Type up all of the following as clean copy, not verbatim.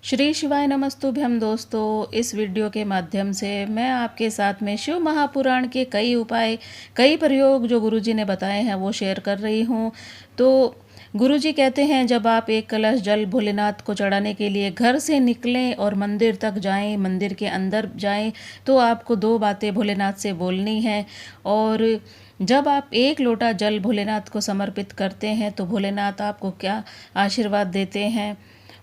श्री शिवाय नमस्तुभ्यम दोस्तों। इस वीडियो के माध्यम से मैं आपके साथ में शिव महापुराण के कई उपाय, कई प्रयोग जो गुरुजी ने बताए हैं वो शेयर कर रही हूँ। तो गुरुजी कहते हैं, जब आप एक कलश जल भोलेनाथ को चढ़ाने के लिए घर से निकलें और मंदिर तक जाएं, मंदिर के अंदर जाएं, तो आपको दो बातें भोलेनाथ से बोलनी हैं। और जब आप एक लोटा जल भोलेनाथ को समर्पित करते हैं तो भोलेनाथ आपको क्या आशीर्वाद देते हैं,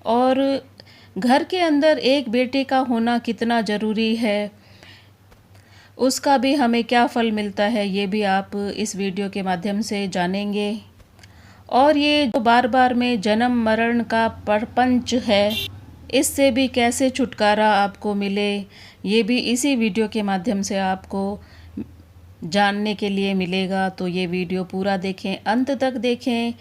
और घर के अंदर एक बेटे का होना कितना ज़रूरी है, उसका भी हमें क्या फल मिलता है, ये भी आप इस वीडियो के माध्यम से जानेंगे। और ये जो बार बार में जन्म मरण का प्रपंच है, इससे भी कैसे छुटकारा आपको मिले, ये भी इसी वीडियो के माध्यम से आपको जानने के लिए मिलेगा। तो ये वीडियो पूरा देखें, अंत तक देखें।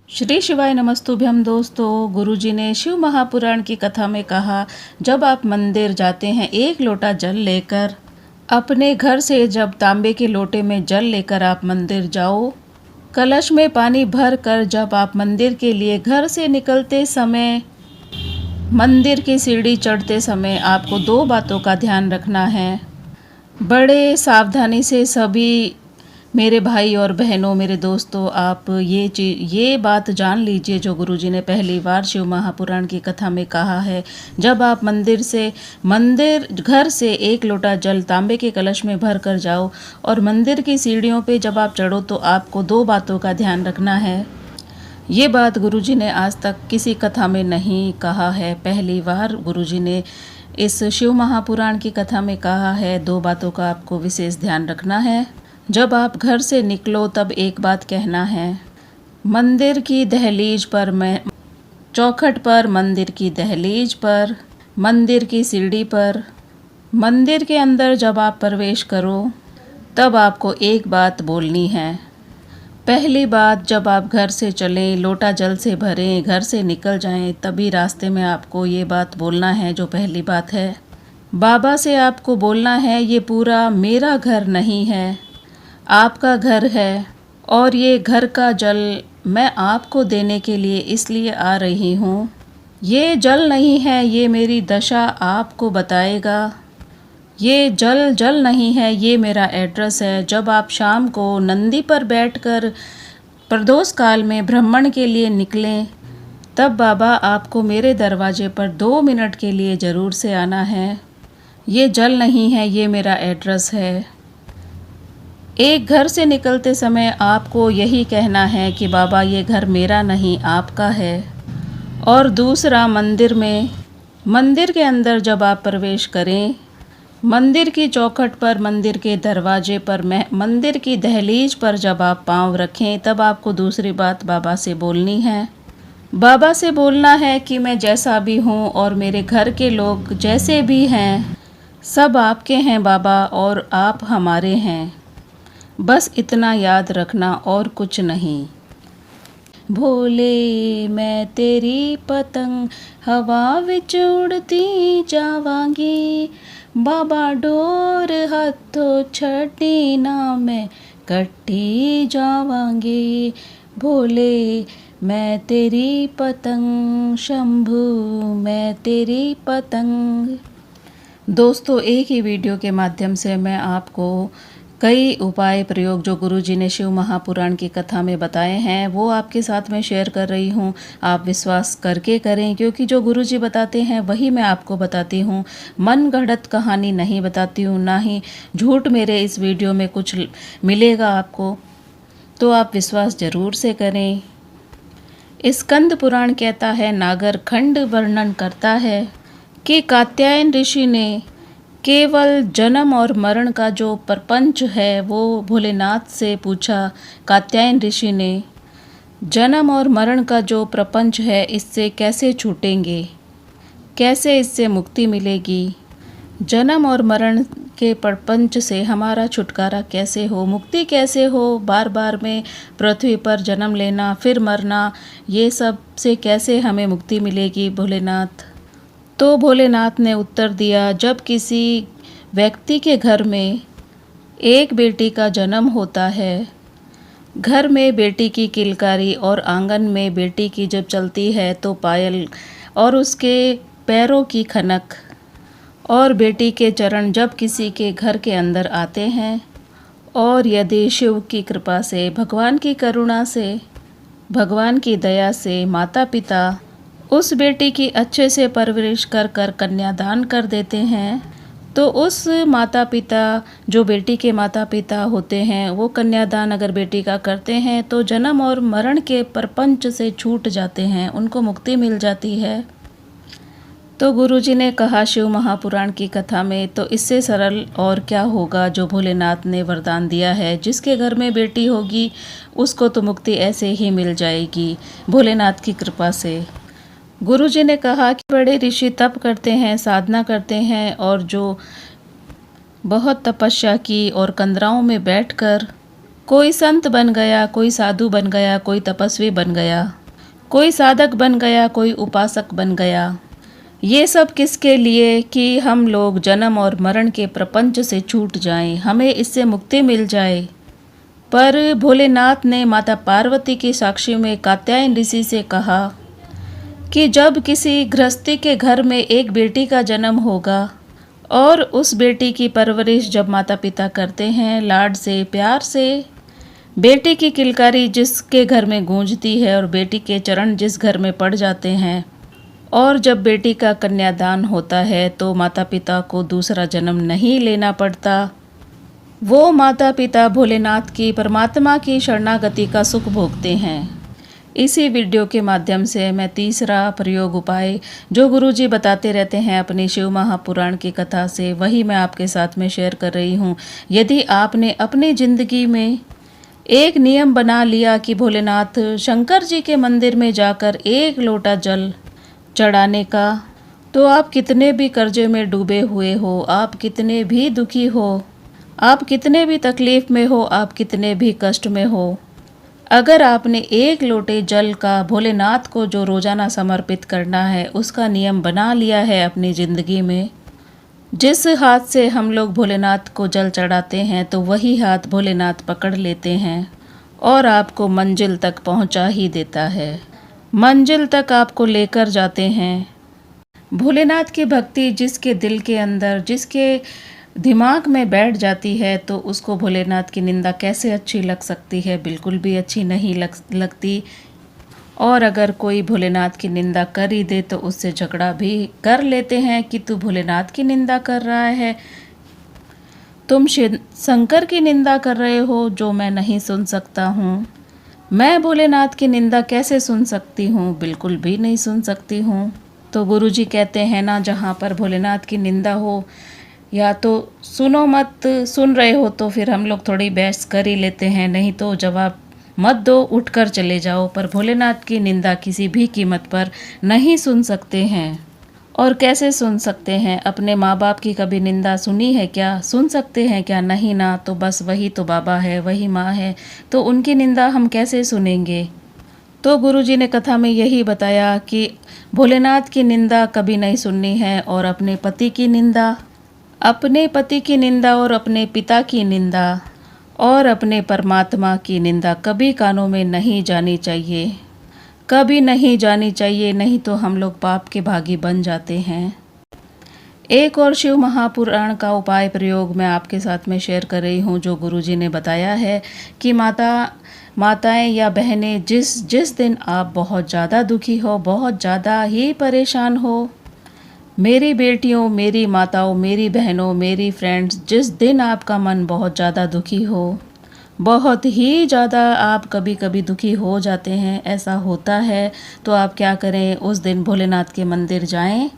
श्री शिवाय नमस्तुभ्यम दोस्तों। गुरुजी ने शिव महापुराण की कथा में कहा, जब आप मंदिर जाते हैं एक लोटा जल लेकर, अपने घर से जब तांबे के लोटे में जल लेकर आप मंदिर जाओ, कलश में पानी भर कर जब आप मंदिर के लिए घर से निकलते समय, मंदिर की सीढ़ी चढ़ते समय आपको दो बातों का ध्यान रखना है। बड़े सावधानी से सभी मेरे भाई और बहनों, मेरे दोस्तों, आप ये बात जान लीजिए जो गुरुजी ने पहली बार शिव महापुराण की कथा में कहा है। जब आप घर से एक लोटा जल तांबे के कलश में भर कर जाओ और मंदिर की सीढ़ियों पे जब आप चढ़ो, तो आपको दो बातों का ध्यान रखना है। ये बात गुरुजी ने आज तक किसी कथा में नहीं कहा है, पहली बार गुरुजी ने इस शिव महापुराण की कथा में कहा है। दो बातों का आपको विशेष ध्यान रखना है। जब आप घर से निकलो तब एक बात कहना है, मंदिर की दहलीज पर, चौखट पर, मंदिर की दहलीज पर, मंदिर की सीढ़ी पर, मंदिर के अंदर जब आप प्रवेश करो तब आपको एक बात बोलनी है। पहली बात, जब आप घर से चलें, लोटा जल से भरें, घर से निकल जाएं, तभी रास्ते में आपको ये बात बोलना है जो पहली बात है। बाबा से आपको बोलना है, ये पूरा मेरा घर नहीं है, आपका घर है, और ये घर का जल मैं आपको देने के लिए इसलिए आ रही हूँ। ये जल नहीं है, ये मेरी दशा आपको बताएगा। ये जल नहीं है, ये मेरा एड्रेस है। जब आप शाम को नंदी पर बैठकर प्रदोष काल में भ्रमण के लिए निकलें, तब बाबा आपको मेरे दरवाजे पर 2 मिनट के लिए ज़रूर से आना है। ये जल नहीं है, ये मेरा एड्रेस है। एक घर से निकलते समय आपको यही कहना है कि बाबा ये घर मेरा नहीं, आपका है। और दूसरा, मंदिर के अंदर जब आप प्रवेश करें, मंदिर की चौखट पर, मंदिर के दरवाजे पर, मंदिर की दहलीज पर जब आप पाँव रखें, तब आपको दूसरी बात बाबा से बोलनी है। बाबा से बोलना है कि मैं जैसा भी हूँ और मेरे घर के लोग जैसे भी हैं, सब आपके हैं बाबा, और आप हमारे हैं। बस इतना याद रखना और कुछ नहीं। भोले मैं तेरी पतंग हवा विच उड़ती जावांगी, बाबा डोर हथों छड़ी ना मैं कट्टी जावांगी। भोले मैं तेरी पतंग, शंभू मैं तेरी पतंग। दोस्तों, एक ही वीडियो के माध्यम से मैं आपको कई उपाय प्रयोग जो गुरुजी ने शिव महापुराण की कथा में बताए हैं वो आपके साथ में शेयर कर रही हूँ। आप विश्वास करके करें, क्योंकि जो गुरुजी बताते हैं वही मैं आपको बताती हूँ। मन गढ़ंत कहानी नहीं बताती हूँ, ना ही झूठ मेरे इस वीडियो में कुछ मिलेगा आपको। तो आप विश्वास ज़रूर से करें। स्कंद पुराण कहता है, नागर खंड वर्णन करता है कि कात्यायन ऋषि ने केवल जन्म और मरण का जो प्रपंच है वो भोलेनाथ से पूछा। कात्यायन ऋषि ने जन्म और मरण का जो प्रपंच है, इससे कैसे छूटेंगे, कैसे इससे मुक्ति मिलेगी, जन्म और मरण के प्रपंच से हमारा छुटकारा कैसे हो, मुक्ति कैसे हो, बार बार में पृथ्वी पर जन्म लेना फिर मरना, ये सब से कैसे हमें मुक्ति मिलेगी भोलेनाथ। तो भोलेनाथ ने उत्तर दिया, जब किसी व्यक्ति के घर में एक बेटी का जन्म होता है, घर में बेटी की किलकारी और आंगन में बेटी की जब चलती है तो पायल, और उसके पैरों की खनक और बेटी के चरण जब किसी के घर के अंदर आते हैं, और यदि शिव की कृपा से, भगवान की करुणा से, भगवान की दया से माता पिता उस बेटी की अच्छे से परवरिश कर कर कन्यादान कर देते हैं, तो उस माता पिता, जो बेटी के माता पिता होते हैं, वो कन्यादान अगर बेटी का करते हैं तो जन्म और मरण के प्रपंच से छूट जाते हैं, उनको मुक्ति मिल जाती है। तो गुरुजी ने कहा शिव महापुराण की कथा में, तो इससे सरल और क्या होगा जो भोलेनाथ ने वरदान दिया है। जिसके घर में बेटी होगी उसको तो मुक्ति ऐसे ही मिल जाएगी भोलेनाथ की कृपा से। गुरुजी ने कहा कि बड़े ऋषि तप करते हैं, साधना करते हैं, और जो बहुत तपस्या की और कंदराओं में बैठकर कोई संत बन गया, कोई साधु बन गया, कोई तपस्वी बन गया, कोई साधक बन गया, कोई उपासक बन गया। ये सब किसके लिए? कि हम लोग जन्म और मरण के प्रपंच से छूट जाएं, हमें इससे मुक्ति मिल जाए। पर भोलेनाथ ने माता पार्वती की साक्षी में कात्यायन ऋषि से कहा कि जब किसी गृहस्थी के घर में एक बेटी का जन्म होगा और उस बेटी की परवरिश जब माता पिता करते हैं लाड से, प्यार से, बेटी की किलकारी जिसके घर में गूंजती है और बेटी के चरण जिस घर में पड़ जाते हैं, और जब बेटी का कन्यादान होता है तो माता पिता को दूसरा जन्म नहीं लेना पड़ता। वो माता पिता भोलेनाथ की, परमात्मा की शरणागति का सुख भोगते हैं। इसी वीडियो के माध्यम से मैं तीसरा प्रयोग उपाय जो गुरुजी बताते रहते हैं अपनी शिव महापुराण की कथा से, वही मैं आपके साथ में शेयर कर रही हूँ। यदि आपने अपनी ज़िंदगी में एक नियम बना लिया कि भोलेनाथ शंकर जी के मंदिर में जाकर एक लोटा जल चढ़ाने का, तो आप कितने भी कर्जे में डूबे हुए हो, आप कितने भी दुखी हो, आप कितने भी तकलीफ़ में हो, आप कितने भी कष्ट में हो, अगर आपने एक लोटे जल का भोलेनाथ को जो रोज़ाना समर्पित करना है उसका नियम बना लिया है अपनी ज़िंदगी में, जिस हाथ से हम लोग भोलेनाथ को जल चढ़ाते हैं तो वही हाथ भोलेनाथ पकड़ लेते हैं और आपको मंजिल तक पहुंचा ही देता है, मंजिल तक आपको लेकर जाते हैं। भोलेनाथ की भक्ति जिसके दिल के अंदर, जिसके दिमाग में बैठ जाती है, तो उसको भोलेनाथ की निंदा कैसे अच्छी लग सकती है? बिल्कुल भी अच्छी नहीं लगती। और अगर कोई भोलेनाथ की निंदा कर ही दे तो उससे झगड़ा भी कर लेते हैं कि तू भोलेनाथ की निंदा कर रहा है, तुम शंकर की निंदा कर रहे हो जो मैं नहीं सुन सकता हूँ। मैं भोलेनाथ की निंदा कैसे सुन सकती हूँ? बिल्कुल भी नहीं सुन सकती हूँ। तो गुरुजी कहते हैं ना, जहाँ पर भोलेनाथ की निंदा हो या तो सुनो मत, सुन रहे हो तो फिर हम लोग थोड़ी बहस कर ही लेते हैं, नहीं तो जवाब मत दो, उठकर चले जाओ। पर भोलेनाथ की निंदा किसी भी कीमत पर नहीं सुन सकते हैं। और कैसे सुन सकते हैं? अपने माँ बाप की कभी निंदा सुनी है क्या? सुन सकते हैं क्या? नहीं ना। तो बस वही तो बाबा है, वही माँ है, तो उनकी निंदा हम कैसे सुनेंगे? तो गुरुजी ने कथा में यही बताया कि भोलेनाथ की निंदा कभी नहीं सुननी है, और अपने पति की निंदा, अपने पति की निंदा और अपने पिता की निंदा और अपने परमात्मा की निंदा कभी कानों में नहीं जानी चाहिए, कभी नहीं जानी चाहिए, नहीं तो हम लोग पाप के भागी बन जाते हैं। एक और शिव महापुराण का उपाय प्रयोग मैं आपके साथ में शेयर कर रही हूँ, जो गुरुजी ने बताया है कि माताएं या बहनें, जिस दिन आप बहुत ज़्यादा दुखी हो, बहुत ज़्यादा ही परेशान हो, मेरी बेटियों, मेरी माताओं, मेरी बहनों, मेरी फ्रेंड्स, जिस दिन आपका मन बहुत ज़्यादा दुखी हो, बहुत ही ज़्यादा आप कभी कभी दुखी हो जाते हैं, ऐसा होता है, तो आप क्या करें? उस दिन भोलेनाथ के मंदिर जाएं।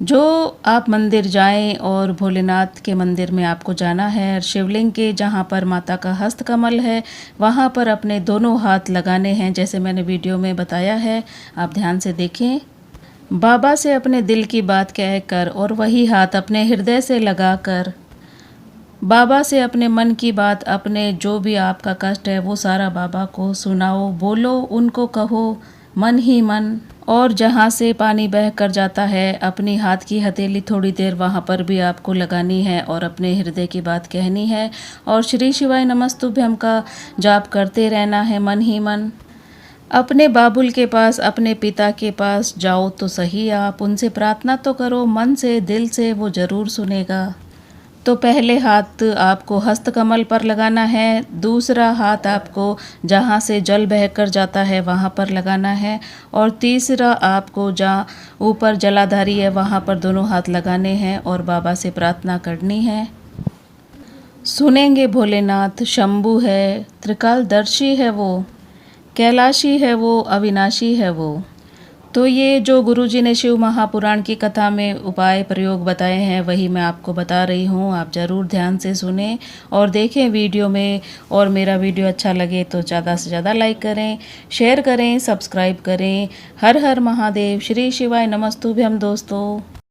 जो आप मंदिर जाएं और भोलेनाथ के मंदिर में आपको जाना है, शिवलिंग के जहाँ पर माता का हस्त कमल है वहाँ पर अपने दोनों हाथ लगाने हैं, जैसे मैंने वीडियो में बताया है, आप ध्यान से देखें। बाबा से अपने दिल की बात कहकर और वही हाथ अपने हृदय से लगाकर बाबा से अपने मन की बात, अपने जो भी आपका कष्ट है वो सारा बाबा को सुनाओ, बोलो, उनको कहो मन ही मन। और जहाँ से पानी बह कर जाता है, अपनी हाथ की हथेली थोड़ी देर वहाँ पर भी आपको लगानी है और अपने हृदय की बात कहनी है, और श्री शिवाय नमस्तुभ्यम का जाप करते रहना है मन ही मन। अपने बाबुल के पास, अपने पिता के पास जाओ तो सही आप, उनसे प्रार्थना तो करो मन से, दिल से, वो ज़रूर सुनेगा। तो पहले हाथ आपको हस्तकमल पर लगाना है, दूसरा हाथ आपको जहाँ से जल बहकर जाता है वहाँ पर लगाना है, और तीसरा आपको जहाँ ऊपर जलाधारी है वहाँ पर दोनों हाथ लगाने हैं और बाबा से प्रार्थना करनी है। सुनेंगे भोलेनाथ, शंभू है, त्रिकालदर्शी है वो, कैलाशी है वो, अविनाशी है वो। तो ये जो गुरुजी ने शिव महापुराण की कथा में उपाय प्रयोग बताए हैं वही मैं आपको बता रही हूँ। आप ज़रूर ध्यान से सुने और देखें वीडियो में, और मेरा वीडियो अच्छा लगे तो ज़्यादा से ज़्यादा लाइक करें, शेयर करें, सब्सक्राइब करें। हर हर महादेव, श्री शिवाय नमस्तुभ्यम दोस्तों।